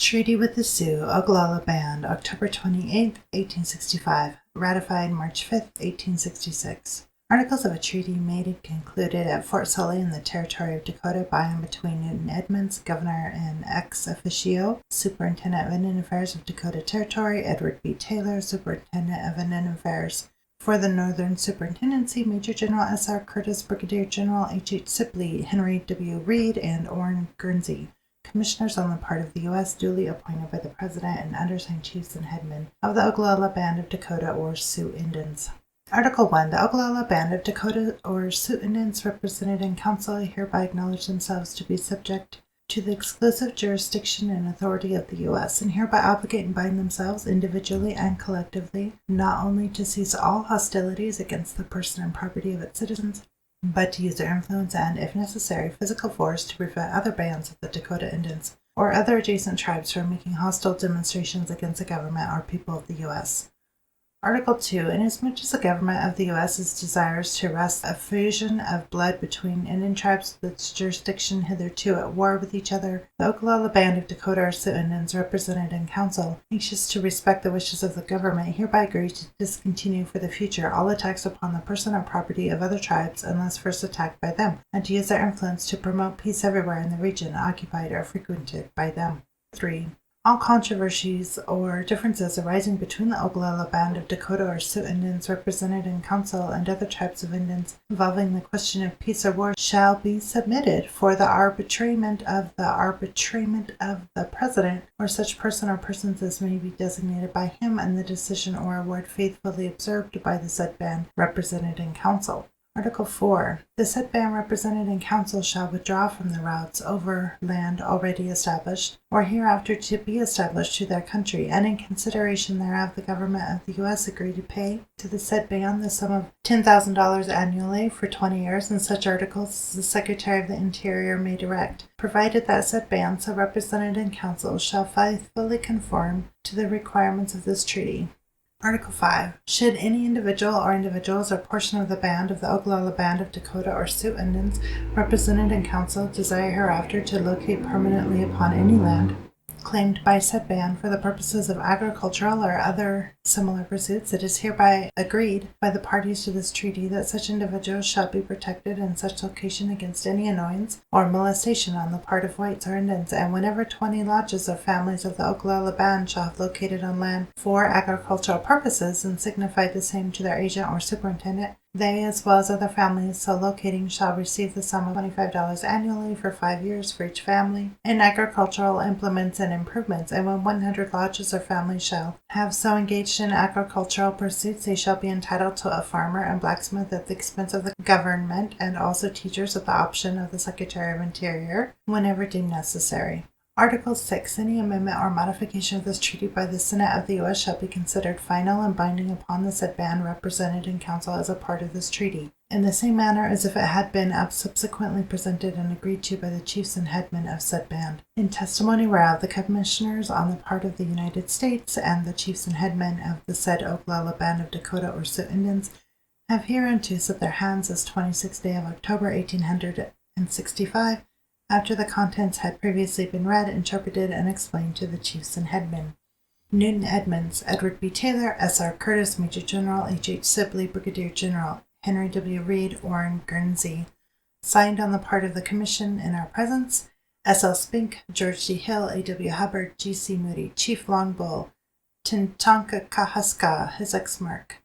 Treaty with the Sioux-Oglala Band, October 28, 1865, ratified March 5, 1866. Articles of a treaty made and concluded at Fort Sully in the territory of Dakota by and between Newton Edmonds, Governor and ex officio, Superintendent of Indian Affairs of Dakota Territory, Edward B. Taylor, Superintendent of Indian Affairs. For the Northern Superintendency, Major General S.R. Curtis, Brigadier General H.H. Sibley, Henry W. Reed, and Orrin Guernsey. Commissioners on the part of the U.S. duly appointed by the President and undersigned chiefs and headmen of the Oglala Band of Dakota or Sioux Indians. Article 1. The Oglala Band of Dakota or Sioux Indians represented in council hereby acknowledge themselves to be subject to the exclusive jurisdiction and authority of the U.S. and hereby obligate and bind themselves individually and collectively not only to cease all hostilities against the person and property of its citizens, but to use their influence and, if necessary, physical force to prevent other bands of the Dakota Indians or other adjacent tribes from making hostile demonstrations against the government or people of the U.S. Article 2. Inasmuch as the government of the U.S. is desirous to arrest the effusion of blood between Indian tribes with its jurisdiction hitherto at war with each other, the Oglala Band of Dakota or Sioux Indians represented in council, anxious to respect the wishes of the government, hereby agree to discontinue for the future all attacks upon the person or property of other tribes unless first attacked by them, and to use their influence to promote peace everywhere in the region occupied or frequented by them. 3. All controversies or differences arising between the Oglala Band of Dakota or Sioux Indians represented in council and other tribes of Indians involving the question of peace or war shall be submitted for the arbitrament of the President or such person or persons as may be designated by him, and the decision or award faithfully observed by the said band represented in council. Article 4. The said band represented in council shall withdraw from the routes over land already established, or hereafter to be established to their country, and in consideration thereof the government of the U.S. agree to pay to the said band the sum of $10,000 annually for 20 years in such articles as the Secretary of the Interior may direct, provided that said band so represented in council shall faithfully conform to the requirements of this treaty. Article 5. Should any individual or individuals or portion of the band of the Oglala Band of Dakota or Sioux Indians represented in council desire hereafter to locate permanently upon any land claimed by said band for the purposes of agricultural or other similar pursuits, it is hereby agreed by the parties to this treaty that such individuals shall be protected in such location against any annoyance or molestation on the part of whites or Indians, and whenever 20 lodges or families of the Oglala Band shall have located on land for agricultural purposes and signified the same to their agent or superintendent, they, as well as other families so locating, shall receive the sum of $25 annually for 5 years for each family in agricultural implements and improvements, and when 100 lodges or families shall have so engaged in agricultural pursuits, they shall be entitled to a farmer and blacksmith at the expense of the government, and also teachers at the option of the Secretary of Interior, whenever deemed necessary. Article 6. Any amendment or modification of this treaty by the Senate of the U.S. shall be considered final and binding upon the said band represented in council as a part of this treaty, in the same manner as if it had been subsequently presented and agreed to by the chiefs and headmen of said band. In testimony whereof, the commissioners on the part of the United States and the chiefs and headmen of the said Oglala Band of Dakota or Sioux Indians have hereunto set their hands as 26th day of October 1865, after the contents had previously been read, interpreted, and explained to the chiefs and headmen. Newton Edmonds, Edward B. Taylor, S.R. Curtis, Major General H.H. Sibley, Brigadier General Henry W. Reed, Orrin Guernsey. Signed on the part of the Commission in our presence, S.L. Spink, George D. Hill, A.W. Hubbard, G.C. Moody, Chief Longbull, Tintonka Kahaska, his ex-mark.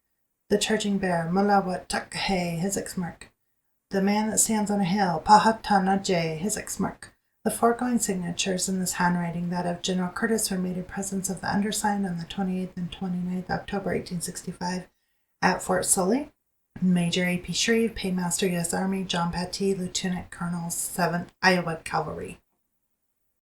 The Charging Bear, Mulawat Takhe, his ex-mark. The Man that Stands on a Hill, Pahatanaje, his ex-mark. The foregoing signatures in this handwriting, that of General Curtis, were made in presence of the undersigned on the 28th and 29th October 1865 at Fort Sully. Major A.P. Shreve, Paymaster U.S. Army, John Pattee, Lieutenant Colonel 7th Iowa Cavalry.